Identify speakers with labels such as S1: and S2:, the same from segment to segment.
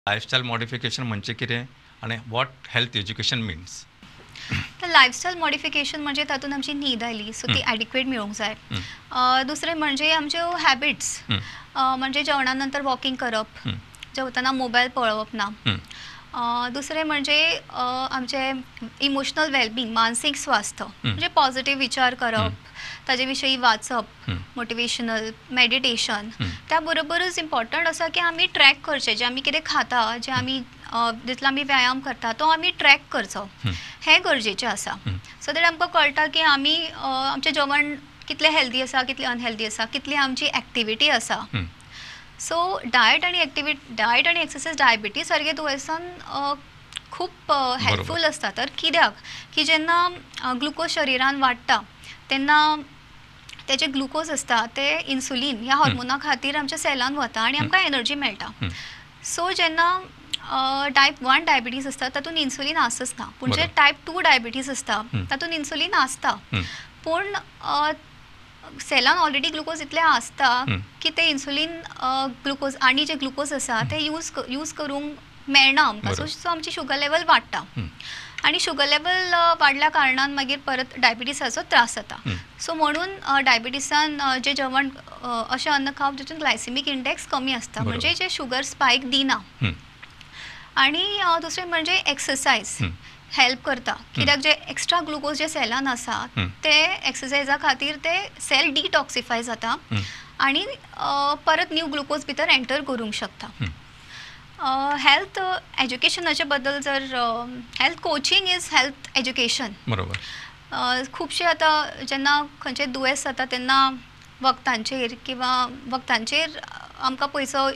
S1: Lifestyle modification म्हणजे कितें आणि वॉट हेल्थ एज्युकेशन मिन्स.
S2: तर लायफस्टायल मॉडिफिकेशन म्हणजे तातूंत आमची न्हीद आयली सो ती एडिक्वेट मेळूंक जाय. दुसरें म्हणजे आमच्यो हॅबिट्स, म्हणजे जेवणा नंतर वॉकिंग करप, जेवतना मोबायल पळोवप ना. दुसरें म्हणजे आमचे इमोशनल वेलबींग, मानसीक स्वास्थ, म्हणजे पॉझिटिव्ह विचार करप, ताजे विशयी वाचप, मोटिवेशनल मेडिटेशन. त्या बरोबरच इम्पॉर्टंट आसा की आमी ट्रॅक करचें, जें आमी कितें खाता, जें आमी जितलो आमी व्यायाम करता तो आमी ट्रॅक करचो, हें गरजेचें आसा. सो दॅट आमकां कळटा की आमी आमचें जेवण कितलें हेल्दी आसा, कितलें अनहेल्दी आसा, कितली आमची एक्टिविटी आसा. सो डायट आनी एक्सरसाइज डायबिटीज सारके दुयेंसान खूब हेल्पफूल आसता. तर कित्याक की जेन्ना ग्लुकोज शरिरान वाडटा तेन्ना तेजे ग्लुकोज आसता ते इन्सुलीन ह्या हॉर्मोना खातीर आमच्या सेलान वता आनी आमकां एनर्जी मेळटा. सो जेन्ना टायप 1 डायबिटीज आसता तातूंत इन्सुलीन आसच ना, पूण जे टायप 2 डायबिटीज आसता तातूंत इन्सुलीन आसता. पूण सेलान ऑलरेडी ग्लुकोज इतलें आसता की ते इन्सुलीन ग्लुकोज आनी जे ग्लुकोज आसा ते यूज करूंक मेळना आमकां. सो आमची शुगर लेवल वाडटा आनी शुगर लेवल वाडल्या कारणान मागीर परत डायबिटीसाचो त्रास जाता. सो म्हणून डायबिटीसान जें जेवण अशें अन्न खावप जितून ग्लायसेमीक इंडेक्स कमी आसता, म्हणजे जे शुगर स्पायक दिना. आनी दुसरें म्हणजे एक्सरसायज हेल्प करता, कित्याक जे एक्स्ट्रा ग्लुकोज जे सेलान आसा ते एक्सरसायजा खातीर ते सेल डिटॉक्सिफाय जाता आनी परत न्यू ग्लुकोज भितर एंटर करूंक शकता. हेल्थ एज्युकेशनाचे बद्दल जर health coaching is health education.
S1: बरोबर.
S2: खुबशे आतां जेन्ना खंयचें दुयेंस जाता तेन्ना वखदांचेर आमकां पयसो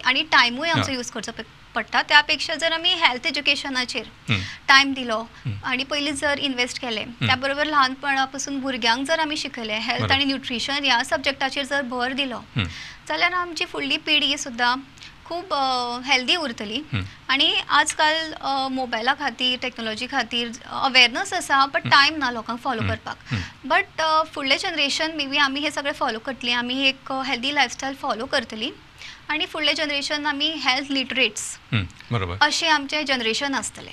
S2: आनी टायमूय आमचो यूज करचो पडटा. त्या पेक्षा जर आमी हेल्थ एज्युकेशनाचेर टायम दिलो आनी पयलींच जर इन्वेस्ट केलें, त्या बरोबर ल्हानपणा पासून भुरग्यांक जर आमी शिकयलें हेल्थ आनी न्युट्रिशन ह्या सब्जेक्टाचेर जर भर दिलो जाल्यार आमची फुडली पिढी सुद्दां खूब हेल्दी उरतली. आनी आजकाल मोबायला खातीर टॅक्नोलॉजी खातीर अवेरनस आसा बट टायम ना लोकांक फॉलो करपाक. बट फुडलें जनरेशन मे बी आमी हें सगळें फॉलो करतलीं, आमी एक हेल्दी लायफस्टायल फॉलो करतलीं आनी फुडलें जनरेशन आमी हेल्थ लिटरेट्स अशें आमचें जनरेशन आसतलें.